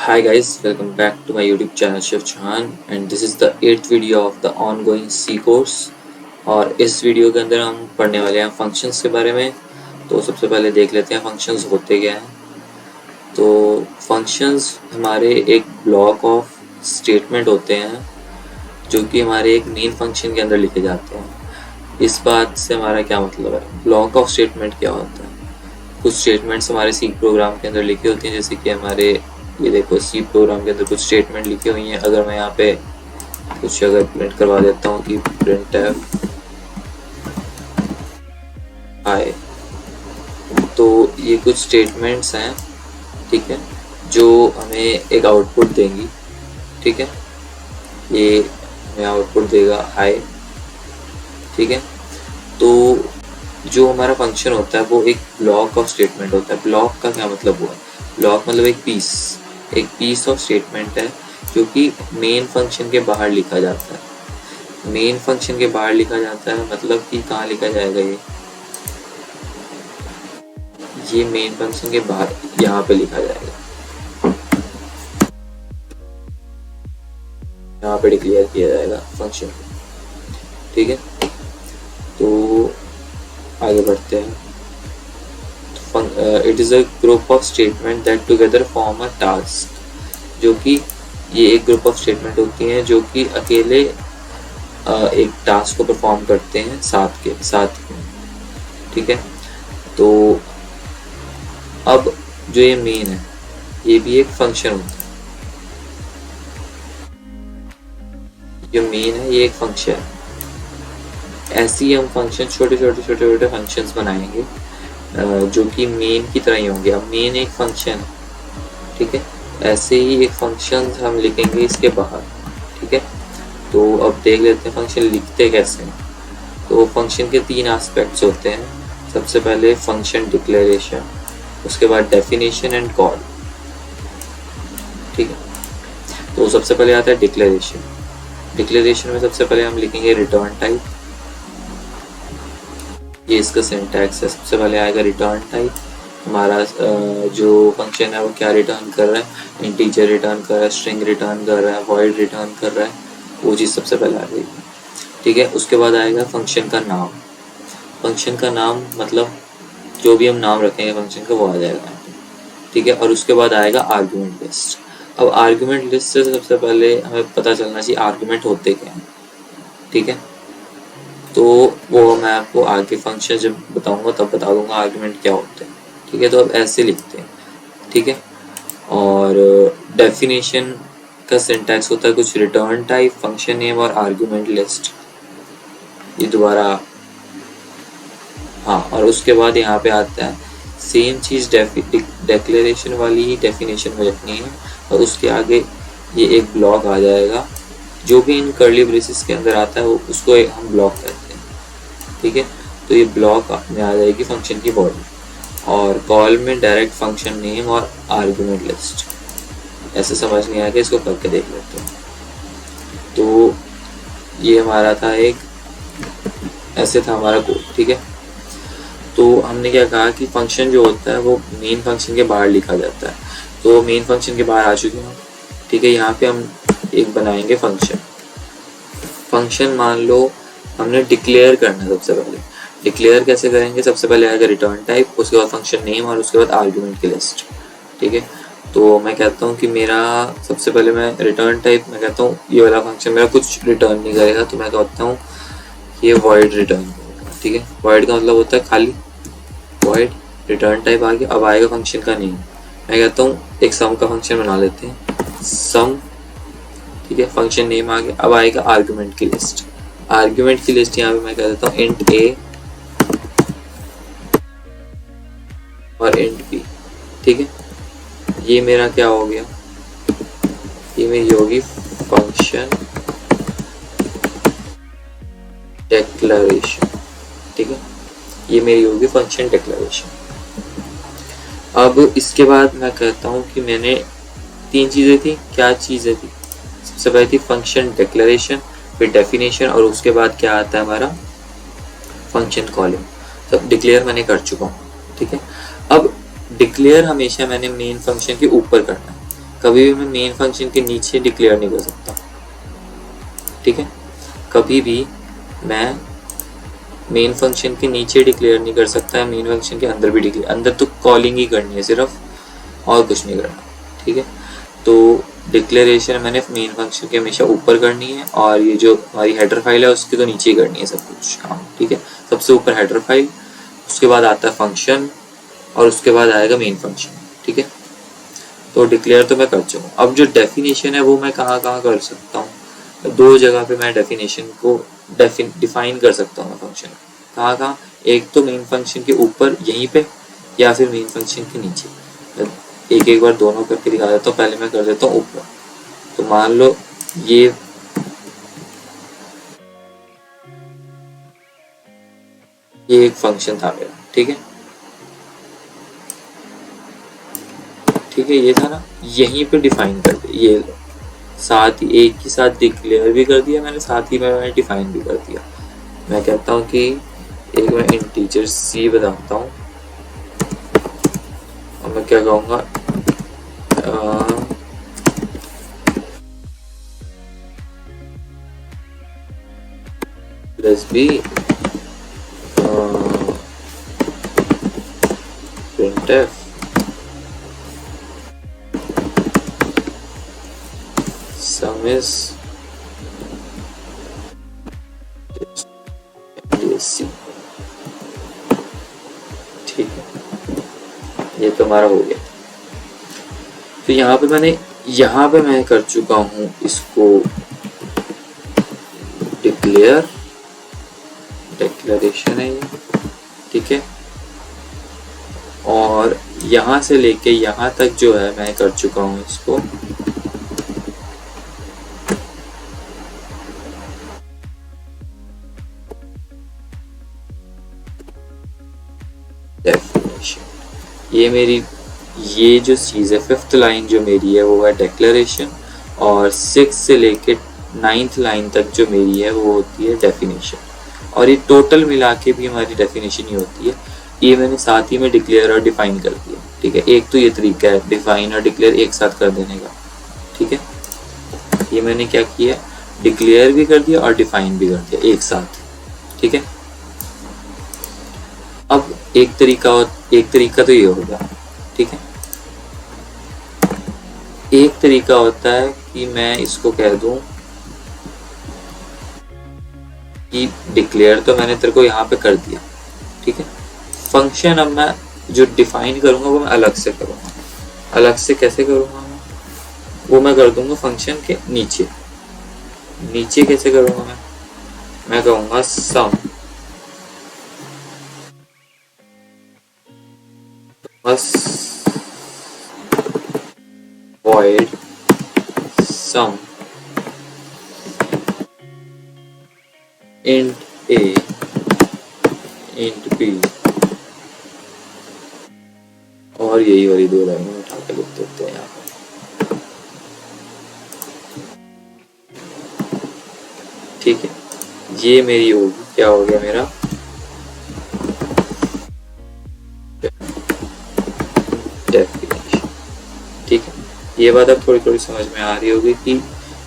Hi guys, welcome back to my YouTube channel Shiv Chauhan and this is the 8th video of the ongoing C course। और इस video के अंदर हम पढ़ने वाले हैं फंक्शंस के बारे में। तो सबसे पहले देख लेते हैं फंक्शंस होते क्या हैं। तो फंक्शंस हमारे एक ब्लॉक ऑफ स्टेटमेंट होते हैं जो कि हमारे एक मेन फंक्शन के अंदर लिखे जाते हैं। इस बात से हमारा क्या मतलब है, ब्लॉक ऑफ स्टेटमेंट क्या होता है। कुछ स्टेटमेंट्स हमारे सी प्रोग्राम के अंदर लिखी होती हैं, जैसे कि हमारे ये देखो सी प्रोग्राम के अंदर कुछ स्टेटमेंट लिखी हुई हैं। अगर मैं यहाँ पे कुछ अगर प्रिंट करवा देता हूँ कि प्रिंट आए, तो ये कुछ स्टेटमेंट्स हैं, ठीक है, जो हमें एक आउटपुट देंगी। ठीक है, ये हमें आउटपुट देगा हाई। ठीक है, तो जो हमारा फंक्शन होता है वो एक ब्लॉक ऑफ स्टेटमेंट होता है। ब्लॉक का क्या मतलब हुआ, ब्लॉक मतलब एक पीस ऑफ स्टेटमेंट है जो कि मेन फंक्शन के बाहर लिखा जाता है। मेन फंक्शन के बाहर लिखा जाता है मतलब कि कहाँ लिखा जाएगा, ये मेन फंक्शन के बाहर यहाँ पे लिखा जाएगा, यहाँ पे डिक्लेयर किया जाएगा फंक्शन। ठीक है, तो आगे बढ़ते हैं। It is a group of statement that together form a task, जो कि ये एक ग्रुप ऑफ स्टेटमेंट होती हैं जो कि अकेले एक टास्क को परफॉर्म करते हैं साथ में। ठीक है, तो अब जो ये मेन है ये भी एक फंक्शन होता है। जो मेन है ये एक फंक्शन है। ऐसे ही हम फंक्शन छोटे फंक्शंस बनाएंगे जो कि मेन की तरह ही होंगे। अब मेन एक फंक्शन है, ठीक है, ऐसे ही एक फंक्शन हम लिखेंगे इसके बाहर। ठीक है, तो अब देख लेते हैं फंक्शन लिखते कैसे हैं। तो फंक्शन के 3 एस्पेक्ट्स होते हैं। सबसे पहले फंक्शन डिक्लेरेशन, उसके बाद डेफिनेशन एंड कॉल। ठीक है, तो सबसे पहले आता है डिक्लेरेशन। डिक्लेरेशन में सबसे पहले हम लिखेंगे रिटर्न टाइप। ये इसका सिंटैक्स है। सबसे पहले आएगा रिटर्न टाइप। हमारा जो फंक्शन है वो क्या रिटर्न कर रहा है, इंटीजर रिटर्न कर रहा है, स्ट्रिंग रिटर्न कर रहा है, वॉइड रिटर्न कर रहा है, वो चीज़ सबसे पहले आ जाएगी। ठीक है, उसके बाद आएगा फंक्शन का नाम। फंक्शन का नाम मतलब जो भी हम नाम रखेंगे फंक्शन का वो आ जाएगा। ठीक है, और उसके बाद आएगा आर्गुमेंट लिस्ट। अब आर्गुमेंट लिस्ट से सबसे पहले हमें पता चलना चाहिए आर्गुमेंट होते क्या हैं। ठीक है, तो वो मैं आपको आगे फंक्शन जब बताऊंगा तब बता दूंगा आर्गुमेंट क्या होते हैं। ठीक है, तो अब ऐसे लिखते हैं। ठीक है, और डेफिनेशन का सिंटैक्स होता है कुछ रिटर्न टाइप, फंक्शन नेम और आर्गुमेंट लिस्ट। ये दोबारा, हाँ, और उसके बाद यहाँ पे आता है सेम चीज़ डिक्लेरेशन वाली ही डेफिनेशन में लिखनी है, और उसके आगे ये एक ब्लॉक आ जाएगा। जो भी इन कर्ली ब्रेसेस के अंदर आता है वो उसको हम ब्लॉक कहते हैं। ठीक है, तो ये ब्लॉक में आ जाएगी फंक्शन की बॉडी, और कॉल में डायरेक्ट फंक्शन नेम और आर्गुमेंट लिस्ट। ऐसे समझ नहीं आएगा, इसको करके देख लेते हैं। तो ये हमारा था एक, ऐसे था हमारा कोड। ठीक है, तो हमने क्या कहा कि फंक्शन जो होता है वो मेन फंक्शन के बाहर लिखा जाता है। तो मेन फंक्शन के बाहर आ चुके हैं। ठीक है, यहाँ पे हम एक बनाएंगे फंक्शन। फंक्शन मान लो हमने डिक्लेयर करना है। सबसे पहले डिक्लेयर कैसे करेंगे, सबसे पहले आएगा रिटर्न टाइप, उसके बाद फंक्शन नेम और उसके बाद आर्गुमेंट की लिस्ट। ठीक है, तो मैं कहता हूँ कि मेरा सबसे पहले मैं रिटर्न टाइप में कहता हूँ ये वाला फंक्शन मेरा कुछ रिटर्न नहीं करेगा, तो मैं कहता हूँ ये वॉइड रिटर्न करेगा। ठीक है, वॉइड का मतलब होता है खाली, वॉइड रिटर्न टाइप आ गया। अब आएगा फंक्शन का नेम। मैं कहता हूँ एक सम का फंक्शन बना लेते हैं, सम। ठीक है, फंक्शन नेम आ गया। अब आएगा आर्गुमेंट की लिस्ट। आर्गुमेंट की लिस्ट यहाँ पे मैं कह देता हूँ इंट ए और इंट बी। ठीक है, ये मेरा क्या हो गया, ये मेरी होगी फंक्शन डिक्लेरेशन। ठीक है, ये मेरी होगी फंक्शन डिक्लेरेशन। अब इसके बाद मैं कहता हूँ कि मैंने 3 चीज़ें थी। क्या चीज़ें थी, सबसे पहले थी फंक्शन डिक्लेरेशन, फिर डेफिनेशन, और उसके बाद क्या आता है हमारा फंक्शन कॉलिंग। सब डिक्लेयर मैंने कर चुका हूँ। ठीक है, अब डिक्लेयर हमेशा मैंने मेन फंक्शन के ऊपर करना है। कभी भी मैं मेन फंक्शन के नीचे डिक्लेयर नहीं कर सकता, ठीक है। कभी भी मैं मेन फंक्शन के नीचे डिक्लेयर नहीं कर सकता, मेन फंक्शन के अंदर भी डिक्लेयर, अंदर तो कॉलिंग ही करनी है सिर्फ, और कुछ नहीं करना, ठीक है। तो डिक्लेरेशन मैंने मेन फंक्शन के हमेशा ऊपर करनी है, और ये जो हमारी हेडर फाइल है उसकी तो नीचे ही करनी है सब कुछ काम, ठीक है। सबसे ऊपर हेडर फाइल, उसके बाद आता है फंक्शन, और उसके बाद आएगा मेन फंक्शन, ठीक है। तो डिक्लेयर तो मैं कर चुका हूँ। अब जो डेफिनेशन है वो मैं कहाँ कहाँ कर सकता हूँ, दो जगह पे मैं डेफिनेशन को डिफाइन कर सकता हूँ फंक्शन, कहाँ कहाँ, एक तो मेन फंक्शन के ऊपर यहीं पे, या फिर मेन फंक्शन के नीचे। एक एक बार दोनों करके दिखा देता हूँ, पहले मैं कर देता हूँ ऊपर। तो मान लो ये एक फंक्शन था मेरा, ठीक है, ठीक है, ये था ना, यहीं पे डिफाइन कर दिया, ये साथ ही एक ही साथ डिक्लेयर भी कर दिया मैंने, साथ ही मैंने डिफाइन भी कर दिया। मैं कहता हूँ कि एक मैं इंटीजर सी बताता हूँ, और मैं क्या कहूँगा, plus B printf sum is DSC, ठीक है, ये तो हमारा हो गया। तो यहाँ पे मैं कर चुका हूँ इसको डिक्लेयर, डिक्लेरेशन है ये, ठीक है। और यहाँ से लेके यहाँ तक जो है मैं कर चुका हूँ इसको डेफिनेशन। ये जो चीज़ है, 5th लाइन जो मेरी है वो है डिक्लेरेशन, और 6 से लेके 9th लाइन तक जो मेरी है वो होती है डेफिनेशन। और ये टोटल मिला के भी हमारी डेफिनेशन ही होती है। ये मैंने साथ ही में डिक्लेयर और डिफाइन कर दिया, ठीक है। एक तो ये तरीका है डिफाइन और डिक्लेयर एक साथ कर देने का, ठीक है। ये मैंने क्या किया, डिक्लेयर भी कर दिया और डिफाइन भी कर दिया एक साथ, ठीक है। अब एक तरीका तो ये होगा, ठीक है। एक तरीका होता है कि मैं इसको कह दूं कि डिक्लेयर तो मैंने तेरे को यहाँ पे कर दिया, ठीक है। फंक्शन अब मैं जो डिफाइन करूंगा वो मैं अलग से करूंगा। अलग से कैसे करूंगा मैं, वो मैं कर दूंगा फंक्शन के नीचे। नीचे कैसे करूंगा मैं कहूंगा सम void sum int a int b, और यही वाली दो लाइनें उठा के लिख देते हैं यहाँ पर, ठीक है। ये मेरी होगी, क्या हो गया मेरा डेफिनेशन, ठीक है। ये बात अब थोड़ी थोड़ी समझ में आ रही होगी कि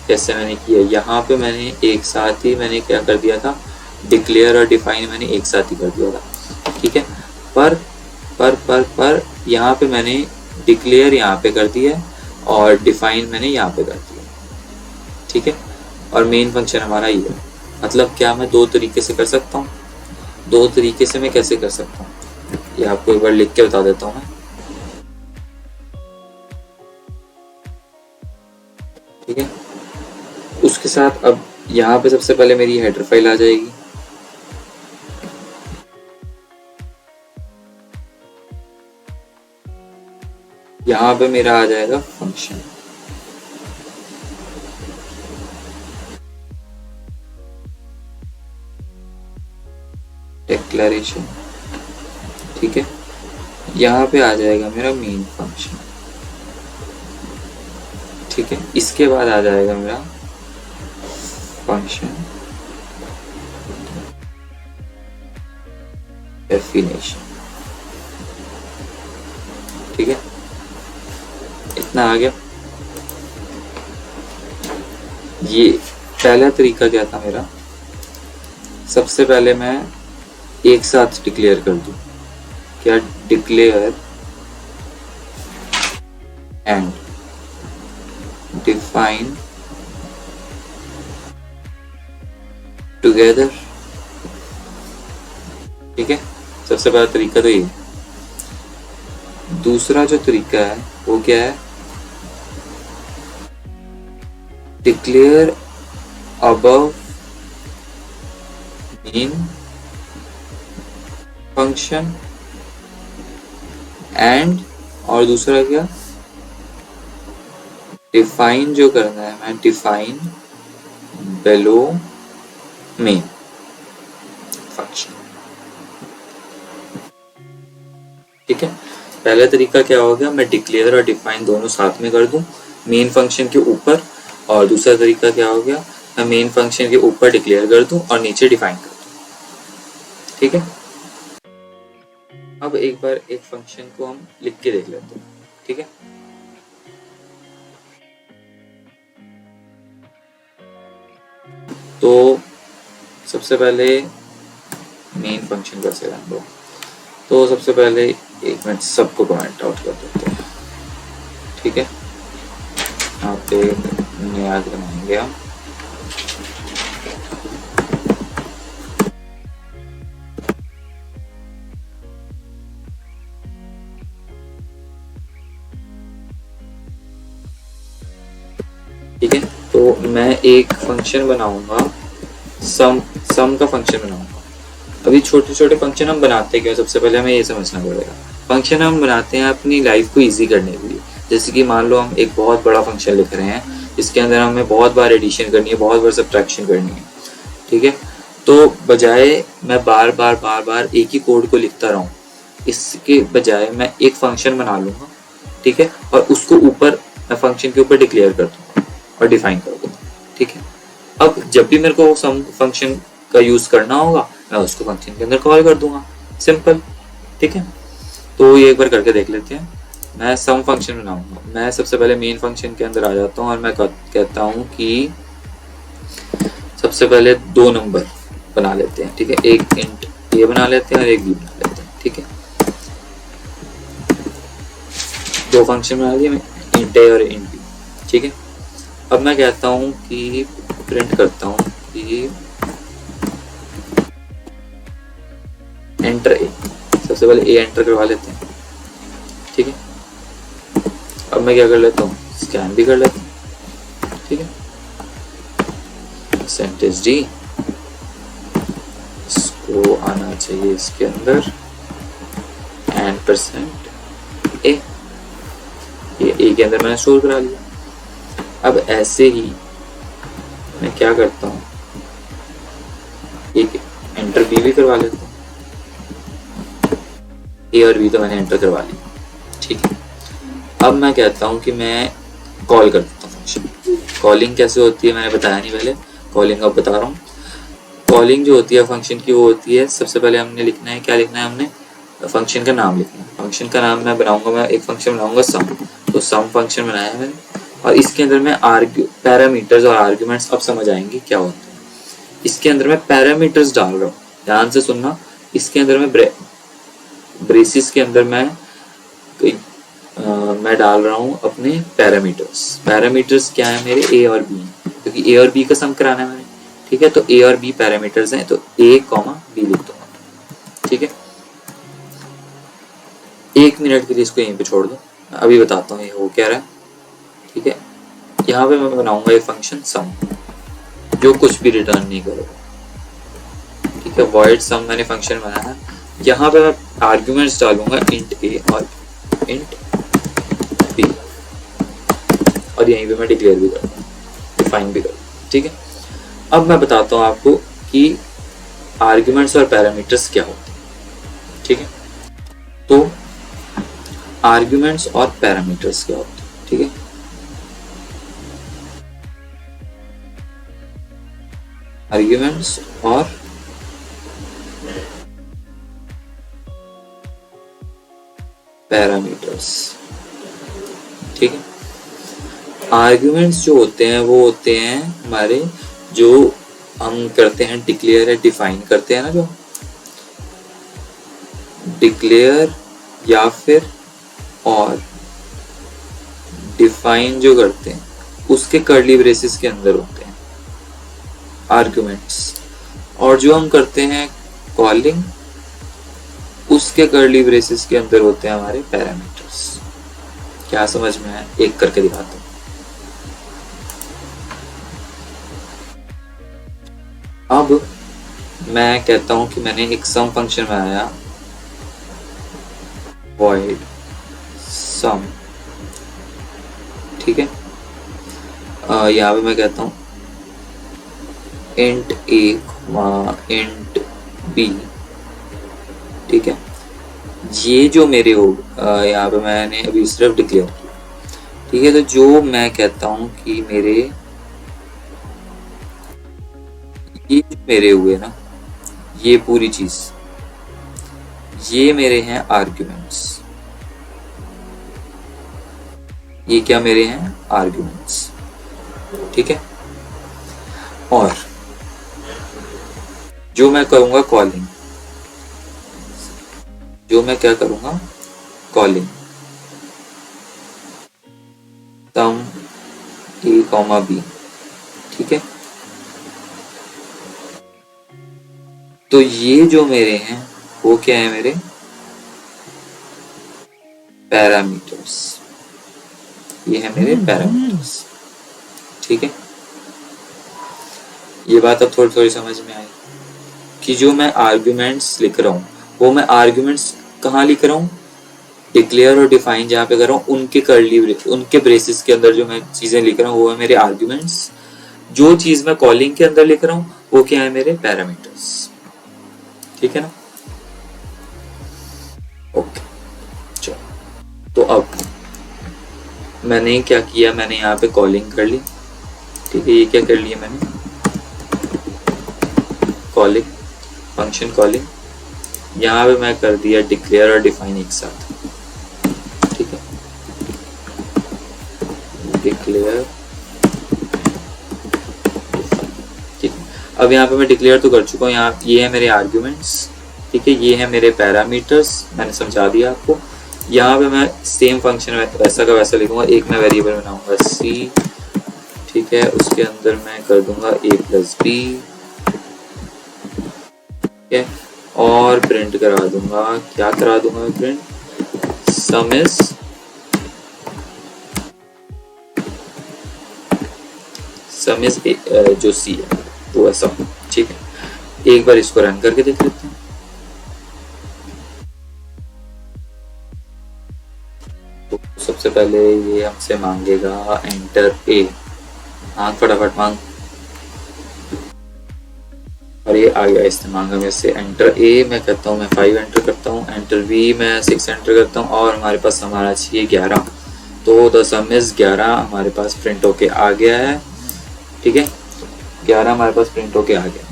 कैसे मैंने किया। यहाँ पे मैंने एक साथ ही मैंने क्या कर दिया था, डिक्लेयर और डिफाइन मैंने एक साथ ही कर दिया था, ठीक है। पर यहाँ पे मैंने डिक्लेयर यहाँ पे कर दिया और डिफाइन मैंने यहाँ पे कर दिया, ठीक है। और मेन फंक्शन हमारा ये है। मतलब क्या मैं दो तरीके से कर सकता हूँ, दो तरीके से मैं कैसे कर सकता हूँ ये आपको एक बार लिख के बता देता हूँ मैं, ठीक है। उसके साथ अब यहाँ पे सबसे पहले मेरी हेडर फाइल आ जाएगी, यहाँ पे मेरा आ जाएगा फंक्शन, डिक्लेरेशन, ठीक है। यहाँ पे आ जाएगा मेरा मेन फंक्शन, ठीक है। इसके बाद आ जाएगा मेरा फंक्शन डेफिनेशन, ठीक है। इतना आ गया। ये पहला तरीका क्या था मेरा, सबसे पहले मैं एक साथ डिक्लेयर कर दूं, क्या, डिक्लेयर एंड डिफाइन टुगेदर। ठीक है, सबसे पहला तरीका तो ये। दूसरा जो तरीका है वो क्या है, declare above main function and, और दूसरा क्या, डिफाइन जो करना है मैं, डिफाइन बिलो मेन फंक्शन। ठीक है, पहला तरीका क्या हो गया, मैं डिक्लेयर और डिफाइन दोनों साथ में कर दूं मेन फंक्शन के ऊपर, और दूसरा तरीका क्या हो गया, मैं मेन फंक्शन के ऊपर डिक्लेयर कर दूं और नीचे डिफाइन कर दूं। ठीक है, अब एक बार एक फंक्शन को हम लिख के देख लेते हैं। ठीक है, तो सबसे पहले मेन फंक्शन कैसे रन दो, तो सबसे पहले एक मिनट सबको कमेंट आउट कर देते हैं। ठीक है, यहाँ पे नया बनाएंगे हम, ठीक है, तो मैं एक फंक्शन बनाऊंगा, सम का फंक्शन बनाऊंगा। अभी छोटे छोटे फंक्शन हम बनाते क्यों, सबसे पहले हमें ये समझना पड़ेगा। फंक्शन हम बनाते हैं अपनी लाइफ को इजी करने के लिए। जैसे कि मान लो हम एक बहुत बड़ा फंक्शन लिख रहे हैं, इसके अंदर हमें बहुत बार एडिशन करनी है, बहुत बार सब्ट्रैक्शन करनी है। ठीक है, तो बजाय मैं बार बार एक ही कोड को लिखता रहूं, इसके बजाय मैं एक फंक्शन बना लूंगा। ठीक है, और उसको ऊपर मैं फंक्शन के ऊपर डिक्लेयर कर दूंगा और डिफाइन कर दूंगा। ठीक है, अब जब भी मेरे को सम फंक्शन का यूज करना होगा, मैं उसको फंक्शन के अंदर कॉल कर दूंगा, सिंपल। ठीक है, तो ये एक बार करके देख लेते हैं। मैं सम फंक्शन बनाऊंगा, मैं सबसे पहले मेन फंक्शन के अंदर आ जाता हूँ और मैं कहता हूँ कि सबसे पहले दो नंबर बना लेते हैं। ठीक है, एक इंट ए बना लेते हैं और एक बी बना लेते हैं। ठीक है, दो फंक्शन बना दिए मैं, इंट ए और इंट बी। ठीक है, अब मैं कहता हूँ कि प्रिंट करता हूँ कि एंटर ए, सबसे पहले ए एंटर करवा लेते हैं। ठीक है, अब मैं क्या कर लेता हूँ, स्कैन भी कर लेता हूँ। ठीक है, परसेंटेज डी, इसको आना चाहिए इसके अंदर, एंड परसेंट ए, ये ए के अंदर मैंने स्टोर करा लिया। अब ऐसे ही मैं क्या करता हूँ, एक एंटर बी भी करवा लेता हूँ। ए और बी तो मैंने एंटर करवा लिया। ठीक है, अब मैं कहता हूँ कि मैं कॉल कर देता हूँ फंक्शन। कॉलिंग कैसे होती है मैंने बताया नहीं पहले, कॉलिंग अब बता रहा हूँ। कॉलिंग जो होती है फंक्शन की, वो होती है सबसे पहले हमने लिखना है, क्या लिखना है हमने, फंक्शन का नाम लिखना है। फंक्शन का नाम मैं बनाऊंगा, मैं एक फंक्शन बनाऊंगा सम, तो सम फंक्शन बनाया है मैंने, और इसके अंदर मैं पैरामीटर्स और आर्ग्यूमेंट्स, अब समझ आएंगे क्या होता है। इसके अंदर मैं पैरामीटर्स डाल रहा हूँ, ध्यान से सुनना। इसके अंदर मैं ब्रेसिस के अंदर मैं डाल रहा हूँ अपने पैरामीटर्स। पैरामीटर्स क्या है मेरे, ए और बी, क्योंकि ए और बी का सम कराना है मैंने। ठीक है, तो ए और बी पैरामीटर्स हैं, तो ए कॉमा बी लिख दूंगा। ठीक है, एक मिनट के लिए इसको यहीं पे छोड़ दो, अभी बताता हूँ ये हो क्या रहा है। ठीक है, यहाँ पे मैं बनाऊंगा एक फंक्शन सम, जो कुछ भी रिटर्न नहीं करेगा। ठीक है, वॉइड सम मैंने फंक्शन बनाया है। यहाँ पे मैं आर्ग्यूमेंट्स डालूंगा इंट ए और इंट बी, और यहीं पे मैं डिक्लेयर भी करूँगा, डिफाइन भी करूँगा। ठीक है, अब मैं बताता हूँ आपको कि आर्ग्यूमेंट्स और पैरामीटर्स क्या होते हैं। ठीक है, तो आर्ग्यूमेंट्स और पैरामीटर्स क्या होते हैं। ठीक है, आर्ग्यूमेंट्स और पैरामीटर्स। ठीक है, आर्ग्यूमेंट्स जो होते हैं वो होते हैं हमारे, जो हम करते हैं डिक्लेयर या डिफाइन करते हैं ना, जो डिक्लेयर या फिर और डिफाइन जो करते हैं उसके कर्ली ब्रेसेस के अंदर होते हैं आर्ग्यूमेंट्स, और जो हम करते हैं कॉलिंग उसके कर्ली ब्रेसेस के अंदर होते हैं हमारे पैरामीटर्स। क्या समझ में आया? एक करके दिखाता हूं। अब मैं कहता हूं कि मैंने एक सम फंक्शन बनाया, void sum, ठीक है। यहाँ पे मैं कहता हूँ int a int b, ठीक है। ये जो मेरे हो यहाँ पे मैंने अभी सिर्फ डिक्लेयर किया, ठीक है। तो जो मैं कहता हूँ कि ये जो मेरे हुए ना, ये पूरी चीज, ये मेरे हैं आर्ग्यूमेंट्स, ये क्या मेरे हैं आर्ग्यूमेंट्स, ठीक है। और जो मैं करूंगा कॉलिंग, जो मैं क्या करूंगा calling sum a comma b, ठीक है। तो ये जो मेरे हैं वो क्या है, मेरे पैरामीटर्स, ये है मेरे पैरामीटर्स, ठीक है। ये बात अब थोड़ी थोड़ी समझ में आई कि जो मैं आर्ग्यूमेंट्स लिख रहा हूँ वो मैं आर्ग्यूमेंट्स कहाँ लिख रहा हूँ, डिक्लेयर और डिफाइन जहाँ पे कर रहा हूँ उनके ब्रेसिस के अंदर जो मैं चीजें लिख रहा हूँ वो है मेरे आर्ग्यूमेंट्स। जो चीज मैं कॉलिंग के अंदर लिख रहा हूँ वो क्या है, मेरे पैरामीटर्स, ठीक है ना। ओके चलो, तो अब मैंने क्या किया, मैंने यहाँ पे कॉलिंग कर ली, ठीक है। ये क्या कर लिया मैंने, कॉलिंग फंक्शन कॉलिंग, यहाँ पे मैं कर दिया डिक्लेयर और डिफाइन एक साथ, ठीक है। डिक्लेयर, ठीक है। अब यहाँ पे मैं डिक्लेयर तो कर चुका हूँ, यहाँ ये है मेरे आर्ग्यूमेंट्स, ठीक है। ये है मेरे पैरामीटर्स, मैंने समझा दिया आपको। यहाँ पे मैं सेम फंक्शन वैसा का वैसा लिखूंगा, एक मैं वेरिएबल बनाऊंगा c, ठीक है। उसके अंदर मैं कर दूंगा a प्लस बी, ठीक है। और प्रिंट करा दूंगा, क्या करा दूंगा मैं प्रिंट, सम इज जो सी है वो ऐसा, ठीक है। एक बार इसको रन करके देख लेते हैं। तो सबसे पहले ये हमसे मांगेगा एंटर ए, हाँ फटाफट मांग, और ये आ गया इस्तेमाल में से एंटर ए मैं करता हूँ, मैं 5 एंटर करता हूँ, एंटर बी मैं 6 एंटर करता हूँ, और हमारे पास हमारा चाहिए 11। तो द सम इज 11 हमारे पास प्रिंट होके आ गया है, ठीक है। 11 हमारे पास प्रिंट होके आ गया,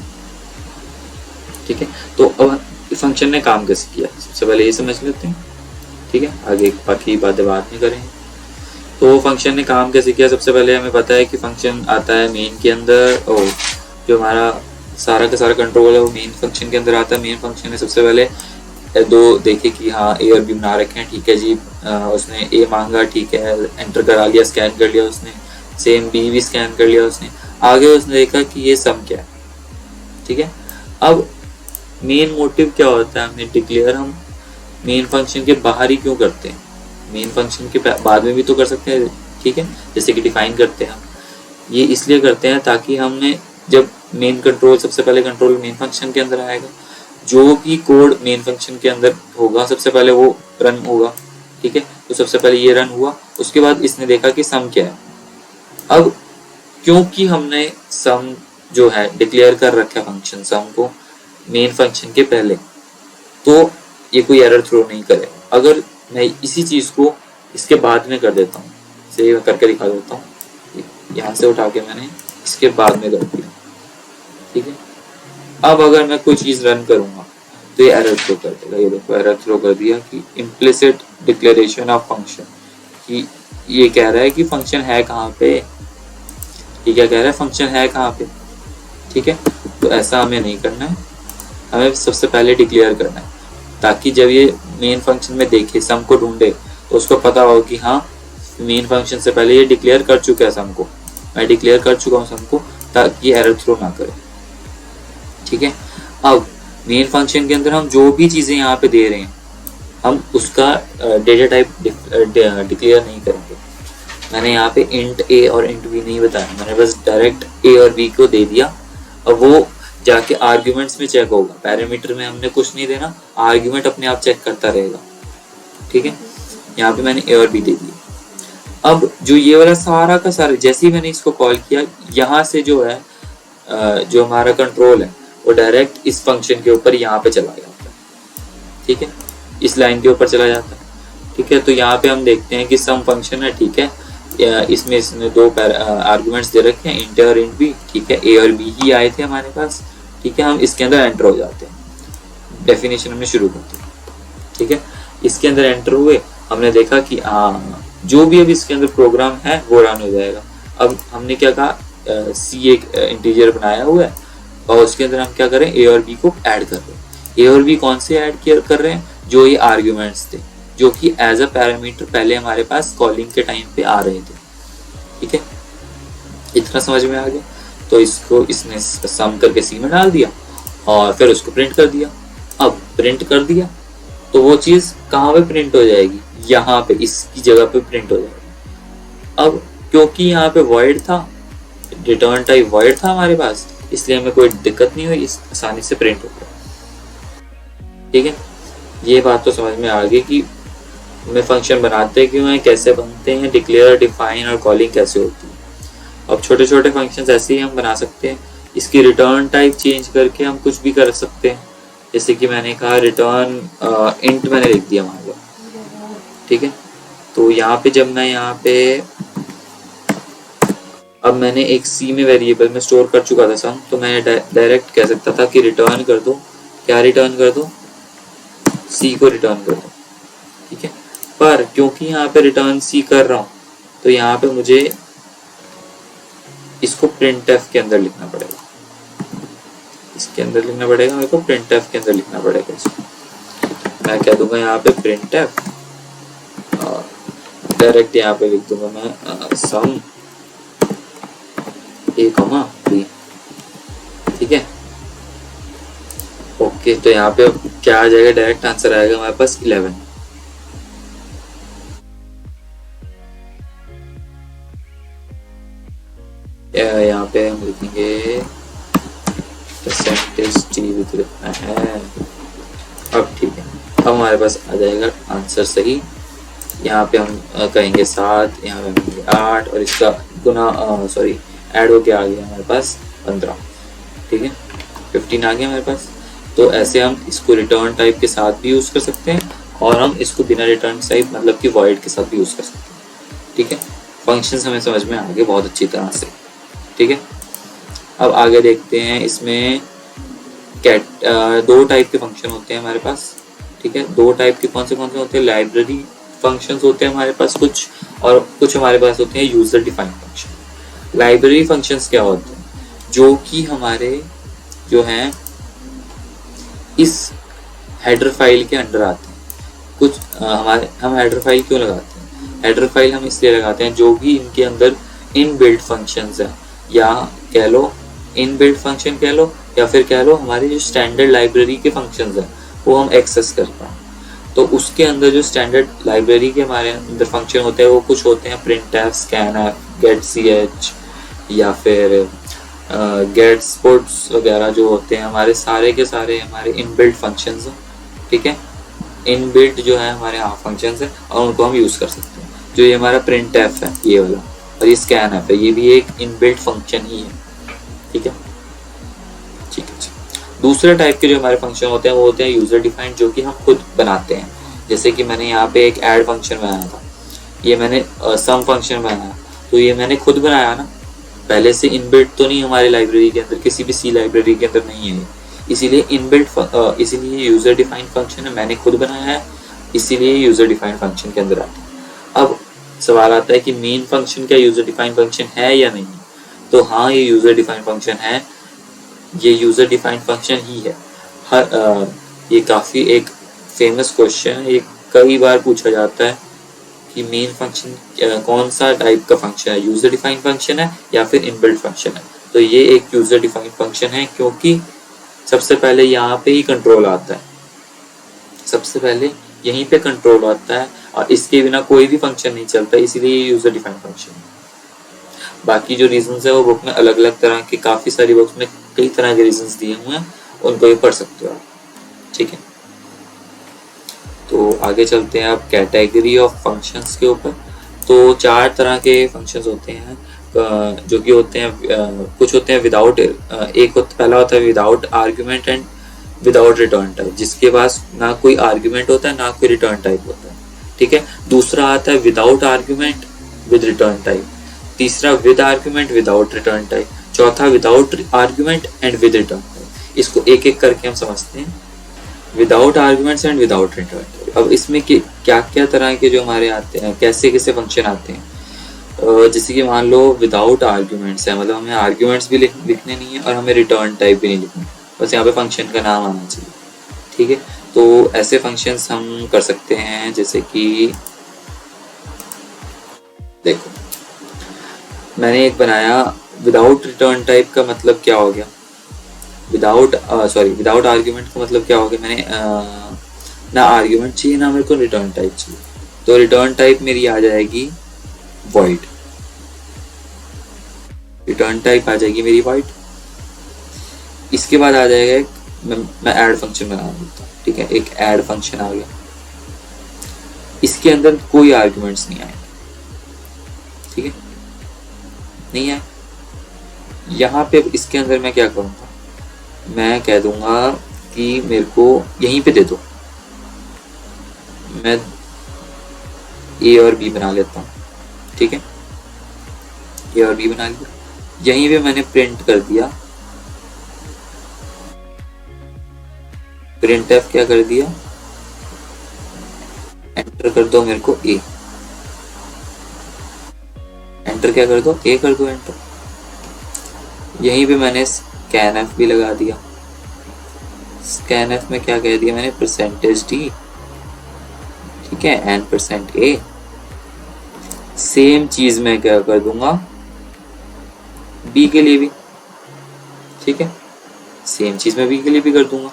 ठीक है। तो अब फंक्शन ने काम कैसे किया सबसे पहले ये समझ लेते हैं, ठीक है। आगे बाकी बातें बात नहीं करेंगे। तो फंक्शन ने काम कैसे किया, सबसे पहले हमें पता है कि फंक्शन आता है मेन के अंदर, और जो हमारा सारा का सारा कंट्रोल है वो मेन फंक्शन के अंदर आता है। मेन फंक्शन ने सबसे पहले दो देखे कि हाँ ए और बी बना रखे हैं, ठीक है जी। उसने ए मांगा, ठीक है, एंटर करा लिया, स्कैन कर लिया उसने, सेम बी भी स्कैन कर लिया उसने। आगे उसने देखा कि ये सम क्या है, ठीक है। अब मेन मोटिव क्या होता है, हमें डिक्लेयर हम मेन फंक्शन के बाहर ही क्यों करते हैं, मेन फंक्शन के बाद में भी तो कर सकते हैं, ठीक है। जैसे कि डिफाइन करते हैं हम, ये इसलिए करते हैं ताकि हमने जब मेन कंट्रोल, सबसे पहले कंट्रोल मेन फंक्शन के अंदर आएगा, जो भी कोड मेन फंक्शन के अंदर होगा सबसे पहले वो रन होगा, ठीक है। तो सबसे पहले ये रन हुआ, उसके बाद इसने देखा कि सम क्या है। अब क्योंकि हमने सम जो है डिक्लेयर कर रखा है फंक्शन सम को मेन फंक्शन के पहले, तो ये कोई एरर थ्रो नहीं करे। अगर मैं इसी चीज को इसके बाद में कर देता हूँ, इसे करके दिखा देता हूँ, यहाँ से उठा के मैंने इसके बाद में कर दिया, ठीक है। अब अगर मैं कोई चीज रन करूंगा तो ये एरर थ्रो कर देगा। ये देखो एरर थ्रो कर दिया कि इम्प्लिसिट डिक्लेरेशन ऑफ फंक्शन, कि ये कह रहा है कि फंक्शन है कहाँ पे, ये क्या कह रहा है, फंक्शन है कहाँ पे। ठीक है, तो ऐसा हमें नहीं करना है, हमें सबसे पहले डिक्लेयर करना है, ताकि जब ये मेन फंक्शन में देखे सम को ढूंढे तो उसको पता हो कि हाँ मेन फंक्शन से पहले ये डिक्लेयर कर चुका है सम को, मैं डिक्लेयर कर चुका हूँ सम को, ताकि एरर थ्रो ना करे। ठीक है, अब मेन फंक्शन के अंदर हम जो भी चीजें यहाँ पे दे रहे हैं हम उसका डेटा टाइप डिक्लेयर नहीं करेंगे। मैंने यहाँ पे इंट ए और इंट बी नहीं बताया, मैंने बस डायरेक्ट ए और बी को दे दिया। अब वो जाके आर्ग्यूमेंट्स में चेक होगा, पैरामीटर में हमने कुछ नहीं देना, आर्ग्यूमेंट अपने आप चेक करता रहेगा। ठीक है, यहाँ पे मैंने ए और बी दे दिया। अब जो ये वाला सारा का सारा, जैसे ही मैंने इसको कॉल किया, यहाँ से जो है जो हमारा कंट्रोल है वो डायरेक्ट इस फंक्शन के ऊपर यहाँ पे चला जाता है। ठीक है, इस लाइन के ऊपर चला जाता है। ठीक है, तो यहाँ पे हम देखते हैं कि सम फंक्शन है। ठीक है, इसमें इसने दो आर्गुमेंट्स दे रखे हैं, इंट और इंट बी। ठीक है, ए और बी ही आए थे हमारे पास। ठीक है, हम इसके अंदर एंटर हो जाते हैं, डेफिनेशन हमने शुरू करते हैं। ठीक है, इसके अंदर एंटर हुए, हमने देखा कि जो भी अब इसके अंदर प्रोग्राम है वो रन हो जाएगा। अब हमने क्या कहा, सी एक इंटीजर बनाया हुआ है और उसके अंदर हम क्या करें, ए और बी को ऐड कर रहे हैं। ए और बी कौन से ऐड कर रहे हैं, जो ये आर्ग्यूमेंट्स थे, जो कि एज अ पैरामीटर पहले हमारे पास कॉलिंग के टाइम पे आ रहे थे। ठीक है, इतना समझ में आ गया। तो इसको इसने सम करके सी में डाल दिया और फिर उसको प्रिंट कर दिया। अब प्रिंट कर दिया तो वो चीज कहाँ पे प्रिंट हो जाएगी, यहाँ पे इसकी जगह पे प्रिंट हो जाएगी। अब क्योंकि यहाँ पे वॉइड था, रिटर्न टाइप वॉइड था हमारे पास, इसलिए हमें कोई दिक्कत नहीं हुई, इस आसानी से प्रिंट हो गया। ठीक है, ये बात तो समझ में आ गई कि हमें फंक्शन बनाते क्यों हैं, कैसे बनते हैं, डिक्लेयर, डिफाइन और कॉलिंग कैसे होती है। अब छोटे छोटे फंक्शंस ऐसे ही हम बना सकते हैं। इसकी रिटर्न टाइप चेंज करके हम कुछ भी कर सकते हैं। जैसे कि मैंने कहा रिटर्न इंट मैंने लिख दिया मान लो। ठीक है, तो यहाँ पे जब मैं यहाँ पे अब मैंने एक सी में वेरिएबल में स्टोर कर चुका था सम, तो मैं डायरेक्ट कह सकता था कि रिटर्न कर दो, क्या रिटर्न कर दो, सी को रिटर्न कर दो। ठीक है, पर क्योंकि यहाँ पे रिटर्न सी कर रहा हूँ तो यहाँ पे मुझे इसको printf के अंदर लिखना पड़ेगा, इसके अंदर लिखना पड़ेगा मेरे को, printf के अंदर लिखना पड़ेगा इसको। मैं कह दूंगा यहाँ पे printf और डायरेक्ट यहाँ पे लिख दूंगा मैं सम a, b। ठीक है, ओके, तो यहाँ पे क्या आ जाएगा, डायरेक्ट आंसर आएगा हमारे पास 11। यहाँ पे हम लिखेंगे परसेंटेज टी लिखना है। अब ठीक है, अब हमारे पास आ जाएगा आंसर सही। यहाँ पे हम कहेंगे 7, यहाँ पे हम कहेंगे 8 और इसका गुना सॉरी ऐड होके आ गया हमारे पास 15। ठीक है, 15 आ गया हमारे पास। तो ऐसे हम इसको रिटर्न टाइप के साथ भी यूज़ कर सकते हैं और हम इसको बिना रिटर्न टाइप मतलब कि वॉइड के साथ भी यूज़ कर सकते हैं। ठीक है, फंक्शंस हमें समझ में आ गए बहुत अच्छी तरह से। ठीक है, अब आगे देखते हैं। इसमें दो टाइप के फंक्शन होते हैं हमारे पास। ठीक है, दो टाइप के कौन से होते हैं, लाइब्रेरी फंक्शंस होते हैं हमारे पास कुछ, और कुछ हमारे पास होते हैं user defined function. Library functions क्या होते हैं, जो कि हमारे जो हैं इस हेडर फाइल के अंडर आते हैं। कुछ हम हेडर फाइल क्यों लगाते हैं, हेडर फाइल हम इसलिए लगाते हैं जो भी इनके अंदर इनबिल्ट फंक्शंस हैं, या कह लो इनबिल्ट फंक्शन कह लो, या फिर कह लो हमारी जो स्टैंडर्ड लाइब्रेरी के फंक्शंस हैं वो हम एक्सेस कर पाएं। तो उसके अंदर जो स्टैंडर्ड लाइब्रेरी के हमारे अंदर फंक्शन होते हैं वो कुछ होते हैं printf, scanf, getch या फिर getSports वगैरह जो होते हैं हमारे सारे के सारे हमारे इनबिल्ट फंक्शंस हैं। ठीक है, इनबिल्ट जो है हमारे फंक्शंस हैं और उनको हम यूज़ कर सकते हैं। जो ये हमारा printf है ये वाला, और ये scanf है, ये भी एक इनबिल्ट फंक्शन ही है। ठीक है, ठीक है। दूसरे टाइप के जो हमारे फंक्शन होते हैं वो होते हैं यूजर डिफाइंड, जो कि हम खुद बनाते हैं। जैसे कि मैंने यहाँ पे एक ऐड फंक्शन बनाया था, ये मैंने सम फंक्शन बनाया, तो ये मैंने खुद बनाया ना, पहले से इनबिल्ट तो नहीं हमारी लाइब्रेरी के अंदर, किसी भी सी लाइब्रेरी के अंदर नहीं है, इसीलिए इनबिल्ट इसीलिए यूजर डिफाइंड फंक्शन है, मैंने खुद बनाया है, इसीलिए यूजर डिफाइंड फंक्शन के अंदर आता है। अब सवाल आता है कि मेन फंक्शन क्या यूजर डिफाइंड फंक्शन है या नहीं, तो हाँ ये यूजर डिफाइंड फंक्शन है, ये यूजर डिफाइंड फंक्शन ही है। ये काफी एक फेमस क्वेश्चन है, ये कई बार पूछा जाता है कि मेन फंक्शन कौन सा टाइप का फंक्शन है, यूजर डिफाइंड फंक्शन है या फिर इनबिल्ट फंक्शन है। तो ये एक यूजर डिफाइंड फंक्शन है, क्योंकि सबसे पहले यहाँ पे ही कंट्रोल आता है, सबसे पहले यहीं पे कंट्रोल आता है और इसके बिना कोई भी फंक्शन नहीं चलता, इसीलिए ये यूजर डिफाइंड फंक्शन है। बाकी जो रीजंस है वो बुक में अलग अलग तरह के, काफी सारी बुक्स में कई तरह के रीजंस दिए हुए हैं, उनको भी पढ़ सकते हो आप, ठीक है। तो आगे चलते हैं अब कैटेगरी ऑफ फंक्शंस के ऊपर। तो 4 तरह के फंक्शंस होते हैं जो कि होते हैं, कुछ होते हैं विदाउट, पहला होता है without argument and without return type, जिसके पास ना कोई आर्ग्यूमेंट होता है ना कोई रिटर्न टाइप होता है, ठीक है। दूसरा आता है without argument with return type, तीसरा with argument without return type, चौथा without argument and with return type. इसको एक एक करके हम समझते हैं, without arguments and without return type. अब इसमें क्या क्या तरह के जो हमारे आते हैं, कैसे कैसे फंक्शन आते हैं। जैसे कि मान लो विदाउट आर्ग्यूमेंट्स है, मतलब हमें आर्ग्यूमेंट्स भी लिखने नहीं है और हमें रिटर्न टाइप भी नहीं लिखना, बस यहाँ पे फंक्शन का नाम आना चाहिए, ठीक है। तो ऐसे फंक्शंस हम कर सकते हैं, जैसे कि देखो मैंने एक बनाया विदाउट रिटर्न टाइप का मतलब क्या हो गया, विदाउट आर्ग्यूमेंट का मतलब क्या हो गया, मैंने ना आर्ग्यूमेंट चाहिए ना मेरे को रिटर्न टाइप चाहिए, तो रिटर्न टाइप मेरी आ जाएगी void, रिटर्न टाइप आ जाएगी मेरी void। इसके बाद आ जाएगा एक, मैं ऐड फंक्शन बना देता हूँ, ठीक है। एक ऐड फंक्शन आ गया, इसके अंदर कोई आर्ग्यूमेंट्स नहीं आए, ठीक है, नहीं आए। यहाँ पे इसके अंदर मैं क्या करूँगा, मैं कह दूंगा कि मेरे को यहीं पे दे दो, मैं ए और बी बना लेता हूँ, ठीक है, ए और बी बना लिया। यहीं पे मैंने प्रिंट कर दिया, प्रिंट एफ क्या कर दिया, एंटर कर दो मेरे को ए, एंटर क्या कर दो, ए कर दो एंटर। यहीं पे मैंने स्कैन एफ भी लगा दिया, स्कैन एफ में क्या कह दिया मैंने, परसेंटेज डी, ठीक है, एंड परसेंट ए। सेम चीज मैं क्या कर दूंगा बी के लिए भी, ठीक है, सेम चीज मैं बी के लिए भी कर दूंगा।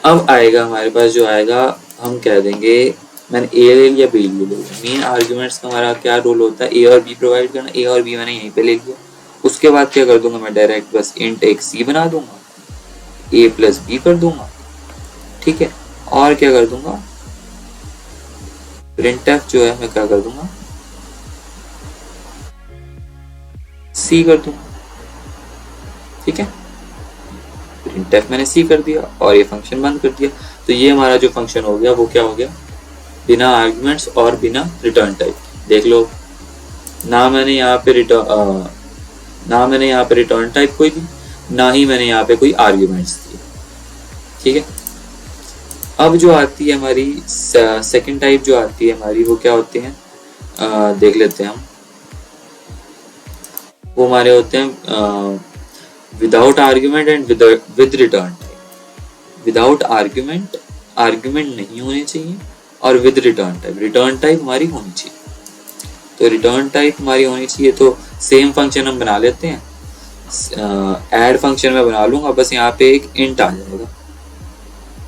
अब आएगा हमारे पास जो आएगा, हम कह देंगे मैंने ए ले लिया बी ले लिया, मेन आर्ग्यूमेंट्स का हमारा क्या रोल होता है, ए और बी प्रोवाइड करना, ए और बी मैंने यहीं पे ले लिया। उसके बाद क्या कर दूंगा मैं, डायरेक्ट बस इंट एक सी बना दूंगा, ए प्लस बी कर दूंगा, ठीक है। और क्या कर दूंगा, प्रिंटफ जो है मैं क्या कर दूंगा, सी कर दूंगा, ठीक है। प्रिंटफ मैंने सी कर दिया और ये फंक्शन बंद कर दिया। तो ये हमारा जो फंक्शन हो गया वो क्या हो गया, बिना आर्ग्यूमेंट्स और बिना रिटर्न टाइप। देख लो, ना मैंने यहाँ पे रिटर्न टाइप कोई दी, ना ही मैंने यहाँ पे कोई आर्ग्यूमेंट्स दिए, ठीक है। अब जो आती है हमारी सेकंड टाइप जो आती है हमारी, वो क्या होती है, देख लेते हैं हम। वो हमारे होते हैं without argument and with return type. Without argument नहीं होने चाहिए, और विद रिटर्न टाइप हमारी होनी चाहिए। तो रिटर्न टाइप हमारी होनी चाहिए, तो सेम फंक्शन हम बना लेते हैं, ऐड फंक्शन में बना लूंगा, बस यहाँ पे एक इंट आ जाएगा,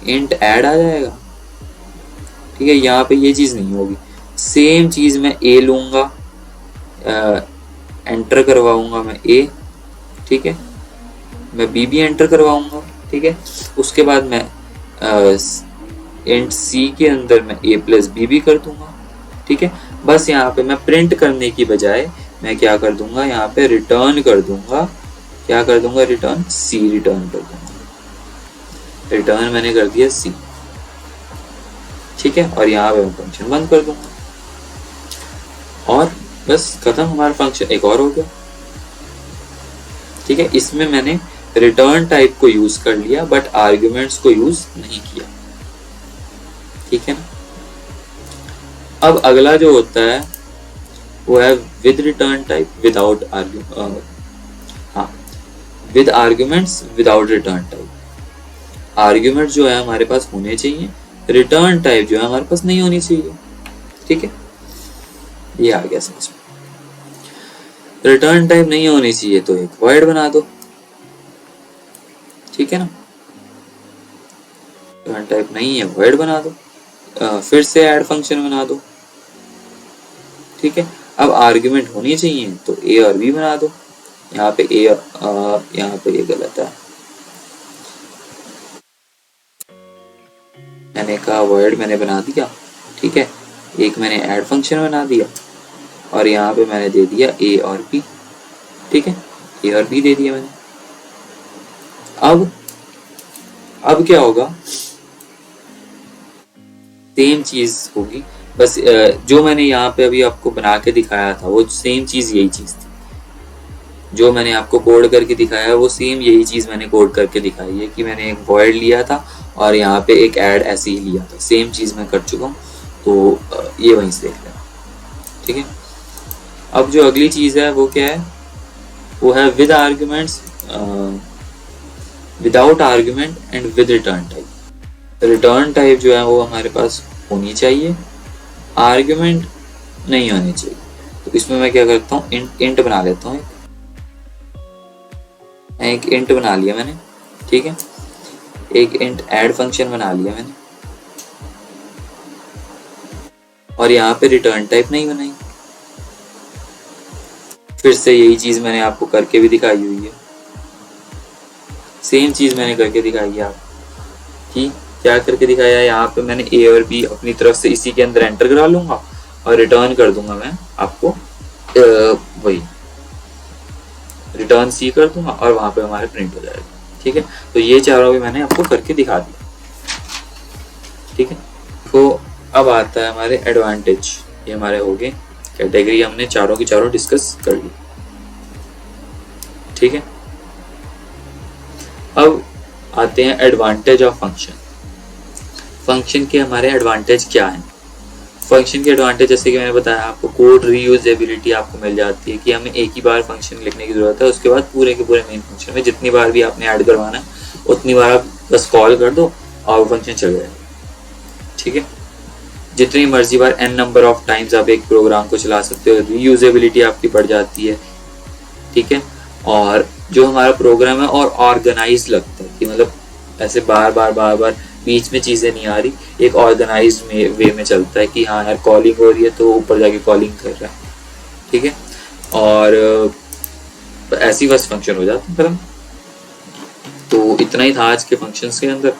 इंट ऐड आ जाएगा, ठीक है। यहाँ पे ये चीज नहीं होगी, सेम चीज मैं ए लूंगा, एंटर करवाऊंगा मैं ए, ठीक है, मैं बी भी एंटर करवाऊंगा, ठीक है। उसके बाद मैं इंट सी के अंदर मैं ए प्लस बी भी कर दूंगा, ठीक है। बस यहाँ पे मैं प्रिंट करने की बजाय मैं क्या कर दूंगा, यहाँ पे रिटर्न कर दूंगा, क्या कर दूंगा, रिटर्न सी रिटर्न कर दूंगा, रिटर्न मैंने कर दिया सी, ठीक है। और यहाँ पे मैं फंक्शन बंद कर दूंगा और बस खत्म, हमारा फंक्शन एक और हो गया, ठीक है। इसमें मैंने रिटर्न टाइप को यूज कर लिया बट आर्ग्यूमेंट्स को यूज नहीं किया, ठीक है ना। अब अगला जो होता है वो है विद रिटर्न टाइप विदाउट हाँ, with arguments without return type. Argument जो है हमारे पास होने चाहिए, रिटर्न टाइप जो है हमारे पास नहीं होनी चाहिए। ठीक है, ये आ गया समझ में। रिटर्न टाइप नहीं होनी चाहिए तो एक वॉइड बना दो। ठीक है ना, रिटर्न टाइप नहीं है वॉइड बना दो। फिर से ऐड फंक्शन बना दो। ठीक है, अब आर्ग्यूमेंट होनी चाहिए तो ए और बी बना दो। यहाँ पे ए यहाँ पे ये गलत है, मैंने कहा वॉइड मैंने बना दिया। ठीक है, एक मैंने ऐड फंक्शन बना दिया और यहाँ पे मैंने दे दिया ए और बी। ठीक है, ए और बी दे दिया मैंने। अब क्या होगा, सेम चीज होगी, बस जो मैंने यहाँ पे अभी आपको बना के दिखाया था वो सेम चीज यही चीज थी। जो मैंने आपको कोड करके दिखाया वो सेम यही चीज मैंने कोड करके दिखाई है कि मैंने एक वॉइड लिया था और यहाँ पे एक ऐड ऐसे ही लिया था। सेम चीज मैं कर चुका हूँ, तो ये वहीं से देख लेना। ठीक है, अब जो अगली चीज है वो क्या है, वो है with arguments without argument and with return type. Return type जो है वो हमारे पास होनी चाहिए, आर्ग्यूमेंट नहीं होनी चाहिए। तो इसमें मैं क्या करता हूँ, इंट बना लेता हूँ। एक इंट बना लिया मैंने। ठीक है, एक इंट ऐड फंक्शन बना लिया मैंने और यहाँ पे रिटर्न टाइप नहीं बनाई। फिर से यही चीज मैंने आपको करके भी दिखाई हुई है, सेम चीज मैंने करके दिखाई है। आप कि क्या करके दिखाया है, यहाँ पे मैंने ए और बी अपनी तरफ से इसी के अंदर एंटर करा लूंगा और रिटर्न कर दूंगा मैं आपको वही रिटर्न सी कर दूंगा और वहां पे हमारे प्रिंट हो जाएगा। ठीक है, तो ये चारों भी मैंने आपको करके दिखा दिया। ठीक है, तो अब आता है हमारे एडवांटेज। ये हमारे हो गए कैटेगरी, हमने चारों की चारों डिस्कस कर ली। ठीक है, अब आते हैं एडवांटेज ऑफ फंक्शन। फंक्शन के हमारे एडवांटेज क्या हैं। फंक्शन के एडवांटेज जैसे कि मैंने बताया आपको, कोड रीयूजेबिलिटी आपको मिल जाती है कि हमें एक ही बार फंक्शन लिखने की जरूरत है, उसके बाद पूरे के पूरे मेन फंक्शन में जितनी बार भी आपने ऐड करवाना है उतनी बार आप बस कॉल कर दो और फंक्शन चल जाएगा। ठीक है, जितनी मर्जी बार n नंबर ऑफ टाइम्स आप एक प्रोग्राम को चला सकते हो, रीयूजेबिलिटी आपकी बढ़ जाती है। ठीक है, और जो हमारा प्रोग्राम है और ऑर्गेनाइज लगता है कि मतलब ऐसे बार बार बीच में चीजें नहीं आ रही, एक ऑर्गेनाइज वे में चलता है कि हाँ यार कॉलिंग हो रही है तो ऊपर जाके कॉलिंग कर रहा है। ठीक है, और ऐसी बस फंक्शन हो जाता है खत्म। तो इतना ही था आज के फंक्शंस के अंदर।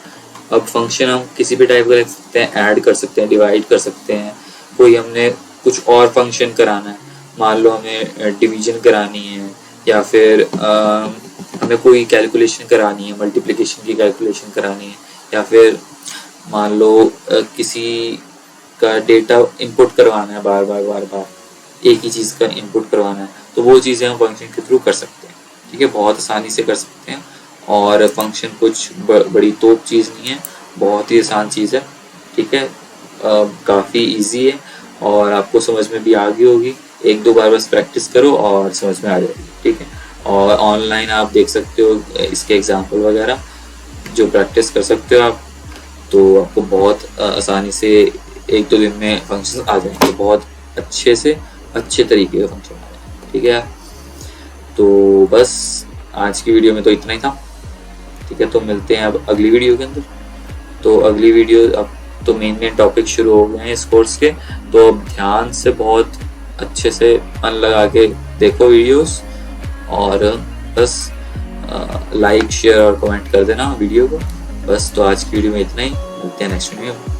अब फंक्शन हम किसी भी टाइप का लिख सकते हैं, ऐड कर सकते हैं, डिवाइड कर सकते हैं। कोई हमने कुछ और फंक्शन कराना है, मान लो हमें डिवीजन करानी है या फिर हमें कोई कैलकुलेशन करानी है, मल्टीप्लिकेशन की कैलकुलेशन करानी है, या फिर मान लो किसी का डेटा इनपुट करवाना है, बार बार एक ही चीज़ का इनपुट करवाना है, तो वो चीज़ें हम फंक्शन के थ्रू कर सकते हैं। ठीक है, बहुत आसानी से कर सकते हैं। और फंक्शन कुछ बड़ी तोप चीज़ नहीं है, बहुत ही आसान चीज़ है। ठीक है, काफ़ी इजी है और आपको समझ में भी आ गई होगी। एक दो बार बस प्रैक्टिस करो और समझ में आ जाएगी। ठीक है, और ऑनलाइन आप देख सकते हो इसके एग्जाम्पल वगैरह, जो प्रैक्टिस कर सकते हो आप, तो आपको बहुत आसानी से एक दो दिन में फंक्शन आ जाएंगे, बहुत अच्छे से अच्छे तरीके के फंक्शन आ जाएंगे। ठीक है, तो बस आज की वीडियो में तो इतना ही था। ठीक है, तो मिलते हैं अब अगली वीडियो के अंदर। तो अगली वीडियो, अब तो मेन टॉपिक शुरू हो गए हैं इस कोर्स के, तो अब ध्यान से बहुत अच्छे से मन लगा के देखो वीडियोस, और बस लाइक शेयर और कमेंट कर देना वीडियो को। बस तो आज की वीडियो में इतना ही, मिलते हैं नेक्स्ट वीडियो में।